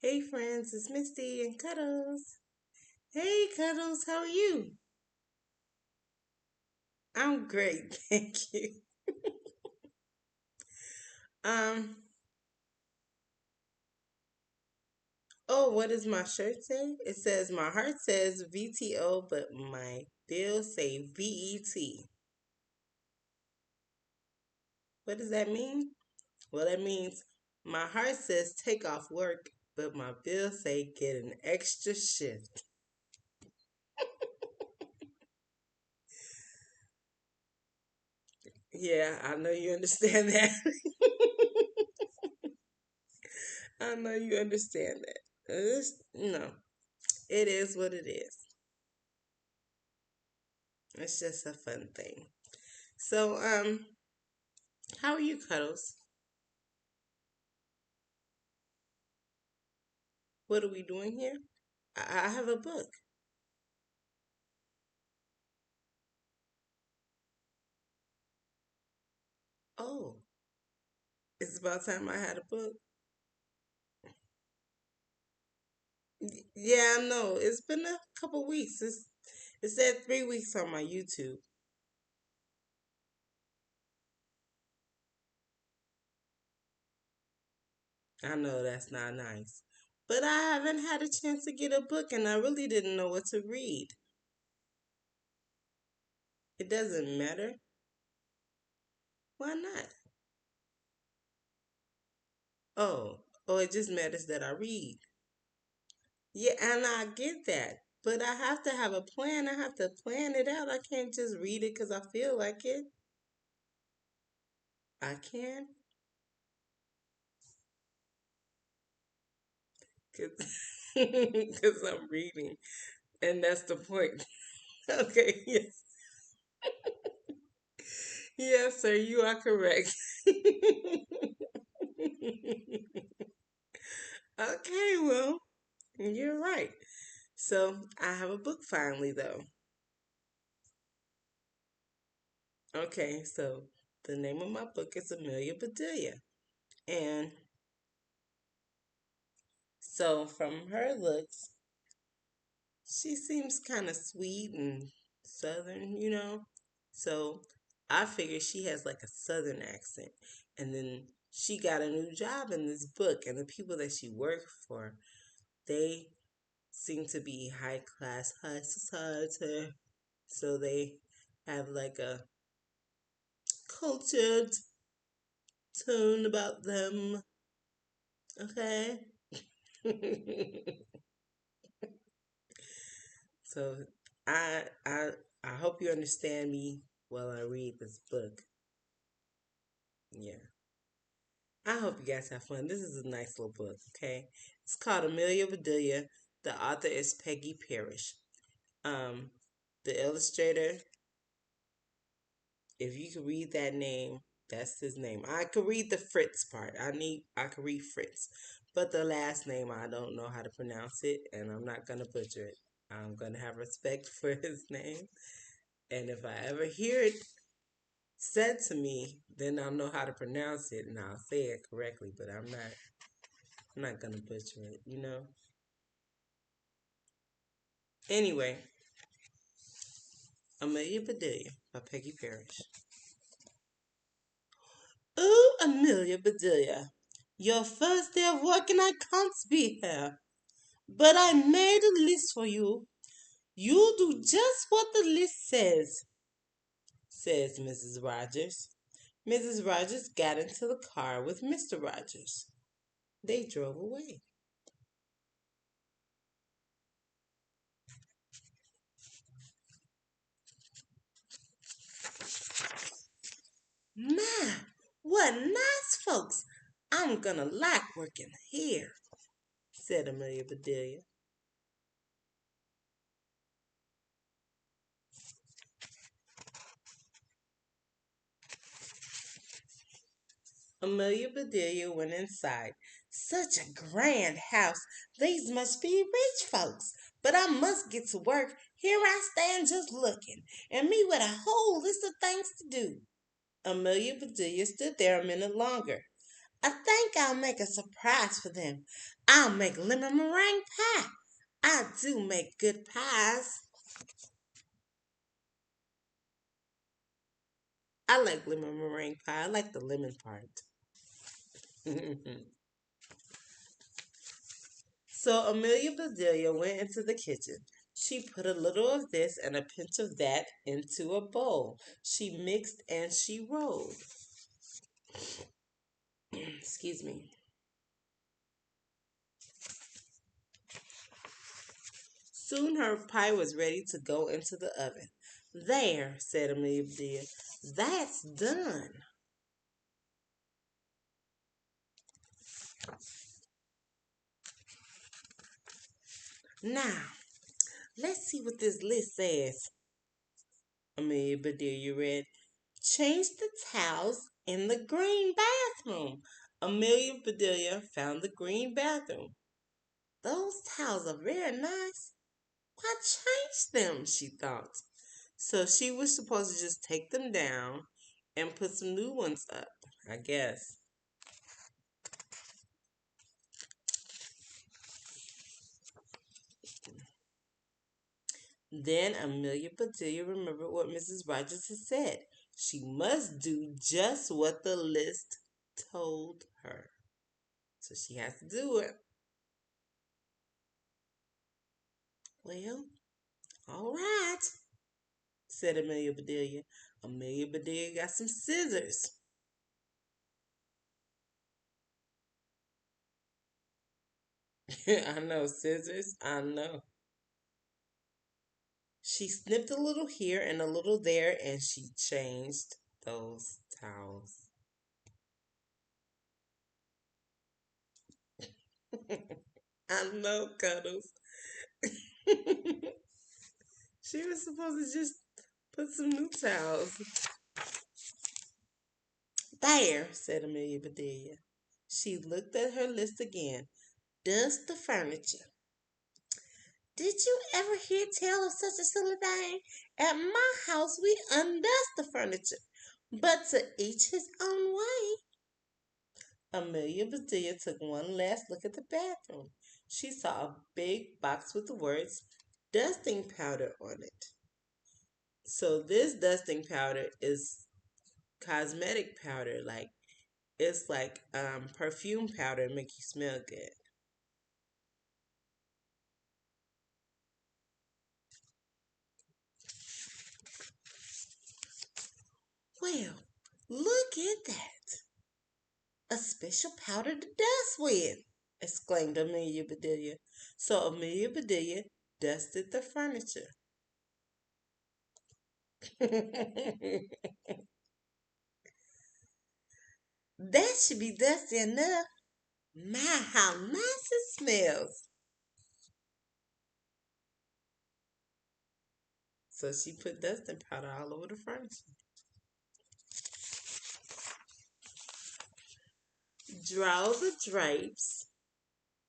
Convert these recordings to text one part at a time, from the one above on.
Hey friends, it's Misty and Cuddles. Hey Cuddles, how are you? I'm great, thank you. Um, what does my shirt say? It says my heart says VTO, but my bills say VET. What does that mean? Well, that means my heart says take off work, but my bills say get an extra shift. Yeah, I know you understand that. I know you understand that. It is what it is. It's just a fun thing. So, how are you, Cuddles? What are we doing here? I have a book. Oh, it's about time I had a book. Yeah, I know. It's been a couple weeks. It said 3 weeks on my YouTube. I know that's not nice. But I haven't had a chance to get a book and I really didn't know what to read. It doesn't matter. Why not? Oh, it just matters that I read. Yeah, and I get that. But I have to have a plan. I have to plan it out. I can't just read it because I feel like it. I can because I'm reading, and that's the point. Okay, yes, yes, sir, you are correct. Okay, well, you're right. So I have a book finally, though. Okay, so the name of my book is Amelia Bedelia, and so from her looks, she seems kind of sweet and southern. So I figured she has like a southern accent. And then she got a new job in this book, and the people that she worked for, they seem to be high class, high society. So they have like a cultured tone about them. Okay. So I I I hope you understand me while I read this book. Yeah. I hope you guys have fun. This is a nice little book, okay? It's called Amelia Bedelia. The author is Peggy Parrish. Um, the illustrator, if you could read that name, that's his name. I could read the Fritz part. I could read Fritz. But the last name I don't know how to pronounce it and I'm not gonna butcher it. I'm gonna have respect for his name. And if I ever hear it said to me, then I'll know how to pronounce it and I'll say it correctly, but I'm not gonna butcher it. Anyway, Amelia Bedelia by Peggy Parrish. Oh, Amelia Bedelia, your first day of work and I can't be here. But I made a list for you. You do just what the list says Mrs. Rogers. Mrs. Rogers got into the car with Mr. Rogers. They drove away. My, what nice folks. I'm gonna like working here, said Amelia Bedelia. Amelia Bedelia went inside. Such a grand house. These must be rich folks. But I must get to work. Here I stand just looking, and me with a whole list of things to do. Amelia Bedelia stood there a minute longer. I think I'll make a surprise for them. I'll make lemon meringue pie. I do make good pies. I like lemon meringue pie. I like the lemon part. So Amelia Bedelia went into the kitchen. She put a little of this and a pinch of that into a bowl. She mixed and she rolled. Excuse me. Soon her pie was ready to go into the oven. There, said Amelia Bedelia. That's done. Now, let's see what this list says. Amelia Bedelia read, change the towels in the green bathroom. Amelia Bedelia found the green bathroom. Those towels are very nice. Why change them? She thought. So she was supposed to just take them down and put some new ones up, I guess. Then Amelia Bedelia remembered what Mrs. Rogers had said. She must do just what the list told her. So she has to do it. Well, all right, said Amelia Bedelia. Amelia Bedelia got some scissors. I know, scissors, I know. She snipped a little here and a little there, and she changed those towels. I know, Cuddles. She was supposed to just put some new towels. There, said Amelia Bedelia. She looked at her list again. Dust the furniture. Did you ever hear tell of such a silly thing? At my house, we undust the furniture, but to each his own way. Amelia Bedelia took one last look at the bathroom. She saw a big box with the words dusting powder on it. So this dusting powder is cosmetic powder, like it's like perfume powder to make you smell good. Well, look at that. A special powder to dust with, exclaimed Amelia Bedelia. So Amelia Bedelia dusted the furniture. That should be dusty enough. My, how nice it smells. So she put dusting powder all over the furniture. Draw the drapes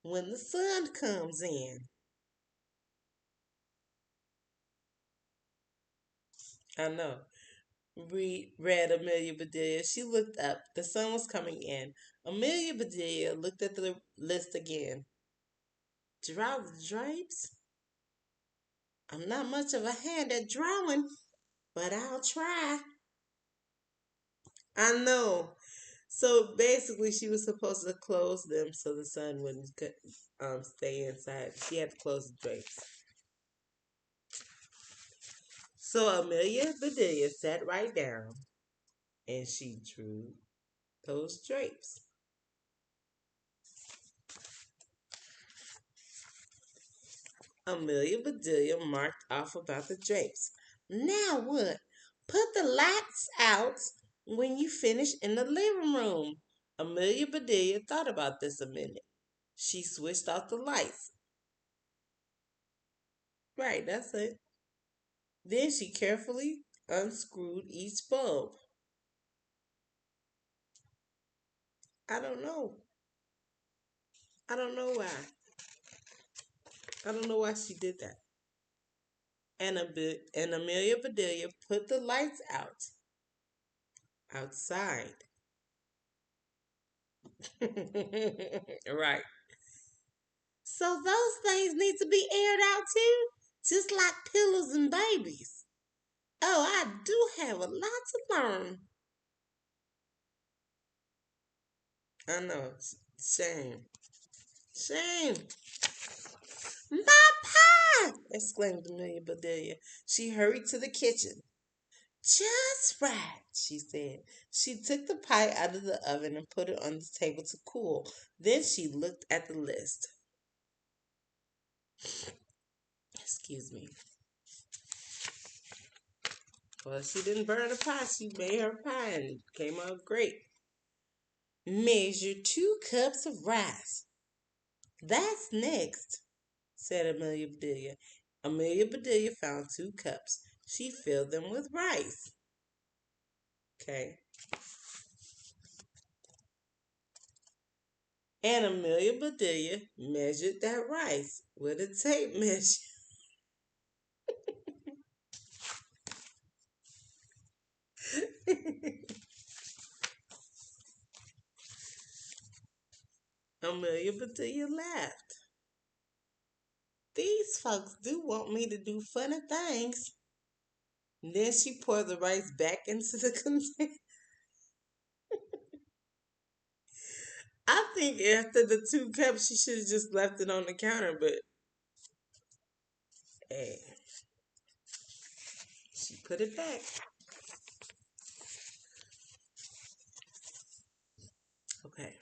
when the sun comes in. I know. Read Amelia Bedelia. She looked up. The sun was coming in. Amelia Bedelia looked at the list again. Draw the drapes? I'm not much of a hand at drawing, but I'll try. I know. So basically, she was supposed to close them so the sun wouldn't stay inside. She had to close the drapes. So Amelia Bedelia sat right down and she drew those drapes. Amelia Bedelia marked off about the drapes. Now what? Put the lights out when you finish in the living room. Amelia Bedelia thought about this a minute. She switched off the lights. Right, that's it. Then she carefully unscrewed each bulb. I don't know. I don't know why. I don't know why she did that. And Amelia Bedelia put the lights out outside. Right. So those things need to be aired out too, just like pillows and babies. Oh, I do have a lot to learn. I know. Shame. Shame. My pie! Exclaimed Amelia Bedelia. She hurried to the kitchen. Just right, she said. She took the pie out of the oven and put it on the table to cool. Then she looked at the list. Excuse me. Well, she didn't burn the pie. She made her pie and it came out great. Measure 2 cups of rice. That's next, said Amelia Bedelia. Amelia Bedelia found 2 cups. She filled them with rice. Okay. And Amelia Bedelia measured that rice with a tape measure. Amelia Bedelia laughed. These folks do want me to do funny things. Then she poured the rice back into the container. I think after the 2 cups, she should have just left it on the counter, but hey, she put it back. Okay.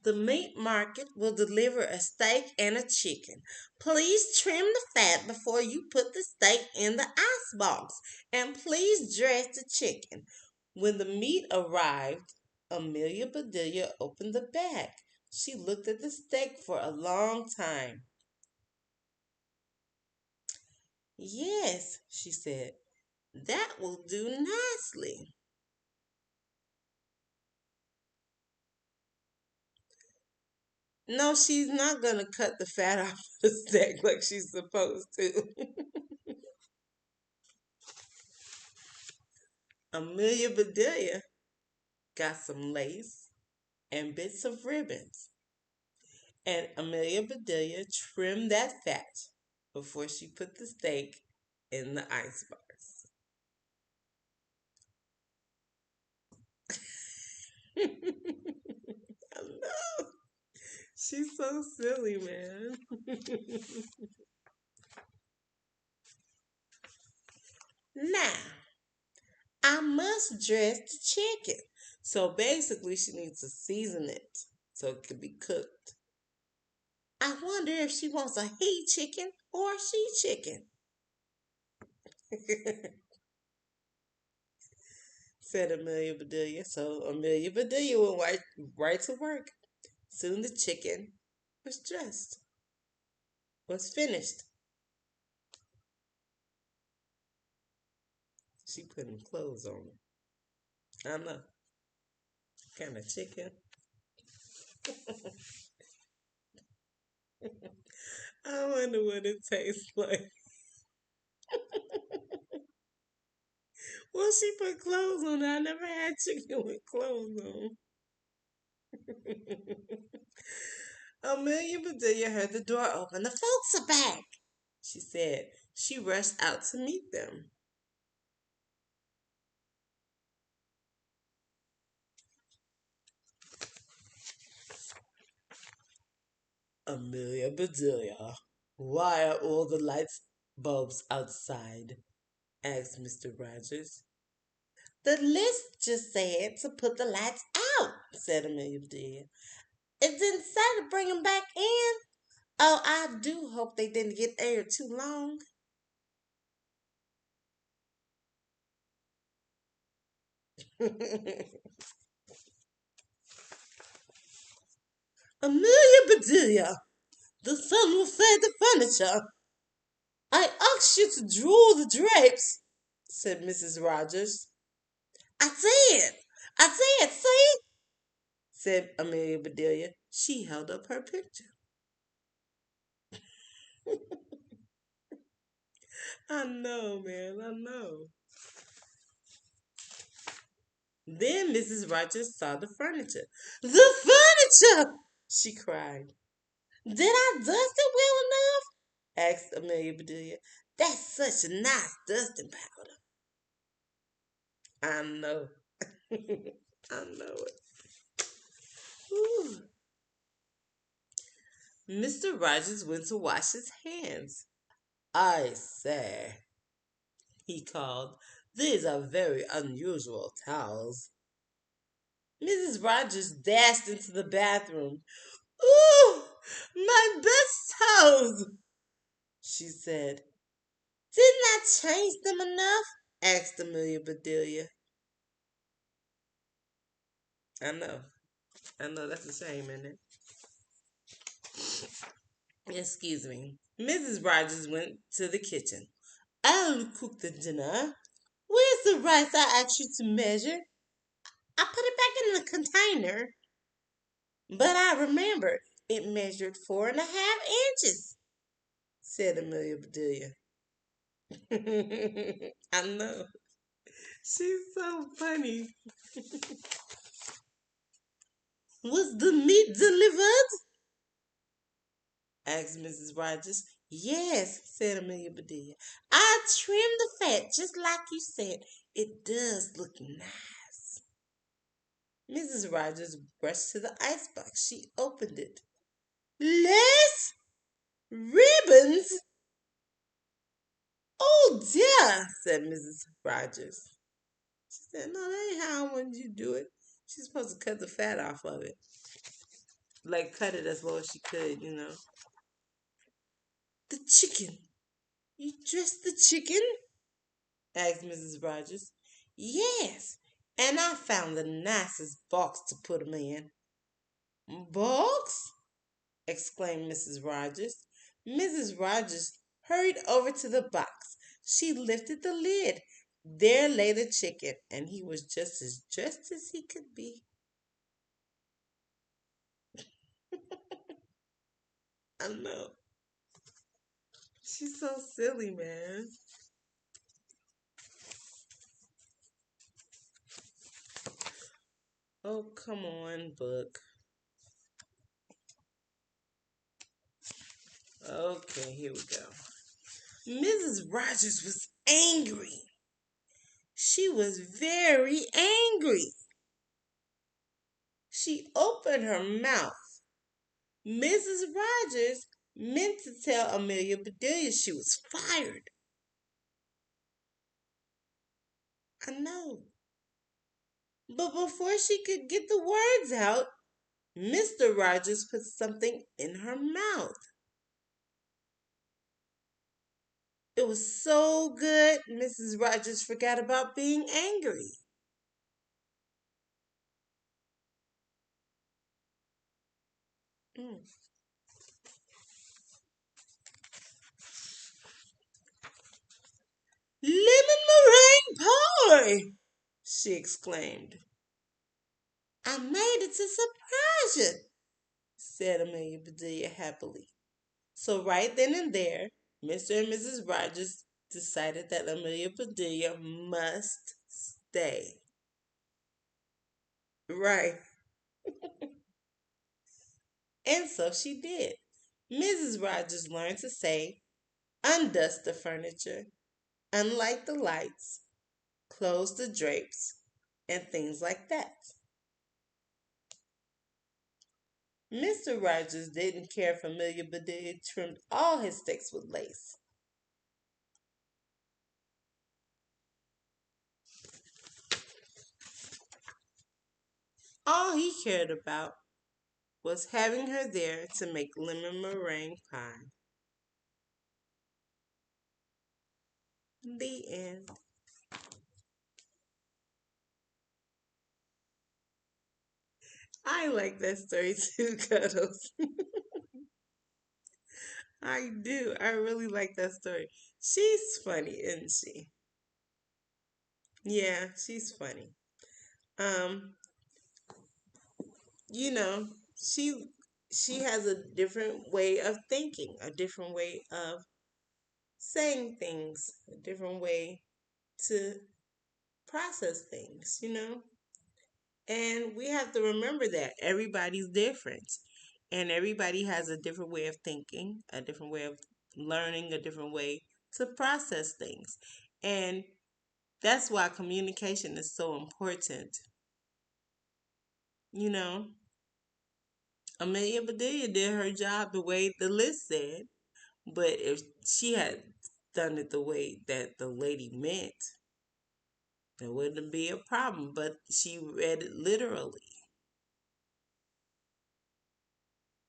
The meat market will deliver a steak and a chicken. Please trim the fat before you put the steak in the ice box, and please dress the chicken. When the meat arrived, Amelia Bedelia opened the bag. She looked at the steak for a long time. Yes, she said, that will do nicely. No, she's not going to cut the fat off the steak like she's supposed to. Amelia Bedelia got some lace and bits of ribbons, and Amelia Bedelia trimmed that fat before she put the steak in the ice box. I know. She's so silly, man. Now, I must dress the chicken. So basically, she needs to season it so it can be cooked. I wonder if she wants a he chicken or a she chicken, said Amelia Bedelia. So Amelia Bedelia went right to work. Soon the chicken was dressed, was finished. She putting clothes on it. I know. Kind of chicken. I wonder what it tastes like. Well, she put clothes on it. I never had chicken with clothes on. Amelia Bedelia heard the door open. The folks are back, she said. She rushed out to meet them. Amelia Bedelia, why are all the lights bulbs outside? Asked Mr. Rogers. The list just said to put the lights out, said Amelia Bedelia. It didn't say to bring them back in. Oh, I do hope they didn't get aired too long. Amelia Bedelia, the sun will fade the furniture. I asked you to draw the drapes, said Mrs. Rogers. I did. I did, see? Said Amelia Bedelia. She held up her picture. I know, man. I know. Then Mrs. Rogers saw the furniture. The furniture! She cried. Did I dust it well enough? Asked Amelia Bedelia. That's such a nice dusting powder. I know. I know it. Whew. Mr. Rogers went to wash his hands. I say, he called, these are very unusual towels. Mrs. Rogers dashed into the bathroom. Ooh, my best towels, she said. Didn't I change them enough? Asked Amelia Bedelia. I know. I know that's a shame, isn't it? Excuse me. Mrs. Rogers went to the kitchen. I'll cook the dinner. Where's the rice I asked you to measure? I put it back in the container. But I remember it measured 4.5 inches, said Amelia Bedelia. I know. She's so funny. Was the meat delivered? Asked Mrs. Rogers. Yes, said Amelia Bedelia. I trimmed the fat just like you said. It does look nice. Mrs. Rogers rushed to the icebox. She opened it. Lace? Ribbons? Oh dear, said Mrs. Rogers. She said, no, that ain't how I wanted you to do it. She's supposed to cut the fat off of it. Like cut it as low as she could, you know. The chicken. You dressed the chicken? Asked Mrs. Rogers. Yes, and I found the nicest box to put 'em in. Box? Exclaimed Mrs. Rogers. Mrs. Rogers hurried over to the box. She lifted the lid. There lay the chicken, and he was just as dressed as he could be. I know. She's so silly, man. Oh, come on, book. Okay, here we go. Mrs. Rogers was angry. She was very angry. She opened her mouth. Mrs. Rogers meant to tell Amelia Bedelia she was fired. I know. But before she could get the words out, Mr. Rogers put something in her mouth. It was so good, Mrs. Rogers forgot about being angry. Mm. Lemon meringue pie! She exclaimed. I made it to surprise you, said Amelia Bedelia happily. So right then and there, Mr. and Mrs. Rogers decided that Amelia Bedelia must stay. Right. And so she did. Mrs. Rogers learned to say, undust the furniture, unlight the lights, close the drapes, and things like that. Mr. Rogers didn't care if Amelia Bedelia trimmed all his sticks with lace. All he cared about was having her there to make lemon meringue pie. The end. I like that story too, Cuddles. I do. I really like that story. She's funny, isn't she? Yeah, she's funny. Um, you know, she has a different way of thinking, a different way of saying things, a different way to process things, you know? And we have to remember that everybody's different. And everybody has a different way of thinking, a different way of learning, a different way to process things. And that's why communication is so important. You know, Amelia Bedelia did her job the way the list said, but if she had done it the way that the lady meant, there wouldn't be a problem. But she read it literally.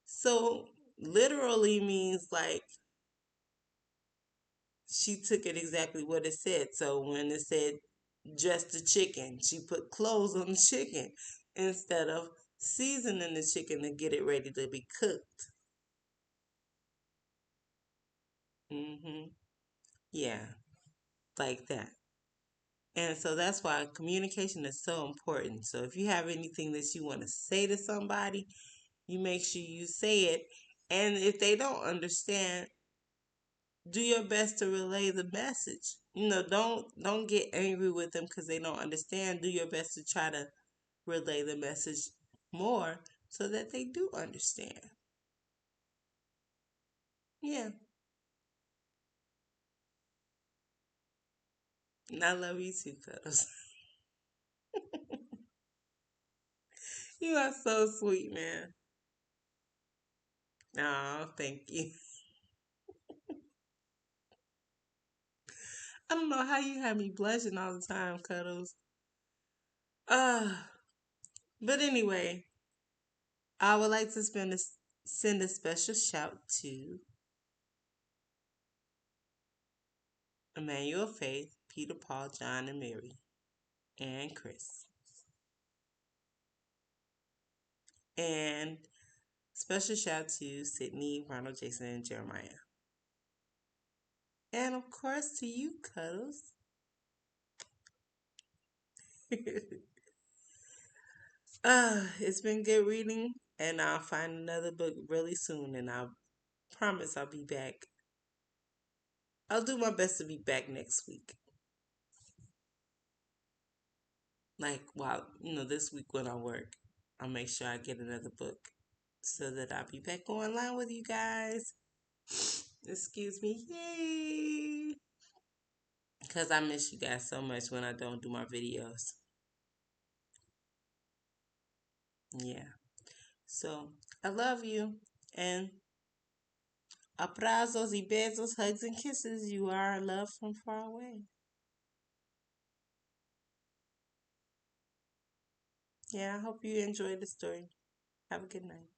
So, literally means like she took it exactly what it said. So, when it said just the chicken, she put clothes on the chicken instead of seasoning the chicken to get it ready to be cooked. Hmm. Yeah, like that. And so that's why communication is so important. So if you have anything that you want to say to somebody, you make sure you say it. And if they don't understand, do your best to relay the message. Don't get angry with them because they don't understand. Do your best to try to relay the message more so that they do understand. Yeah. And I love you too, Cuddles. You are so sweet, man. Oh, thank you. I don't know how you have me blushing all the time, Cuddles. But anyway, I would like to send a special shout to Emmanuel Faith, Peter, Paul, John, and Mary, and Chris. And special shout to Sydney, Ronald, Jason, and Jeremiah. And of course to you, Cuddles. It's been good reading, and I'll find another book really soon, and I promise I'll be back. I'll do my best to be back next week. Like, wow, this week when I work, I'll make sure I get another book so that I'll be back online with you guys. Excuse me. Yay! Because I miss you guys so much when I don't do my videos. Yeah. So, I love you. And abrazos y besos, hugs and kisses. You are loved from far away. Yeah, I hope you enjoyed the story. Have a good night.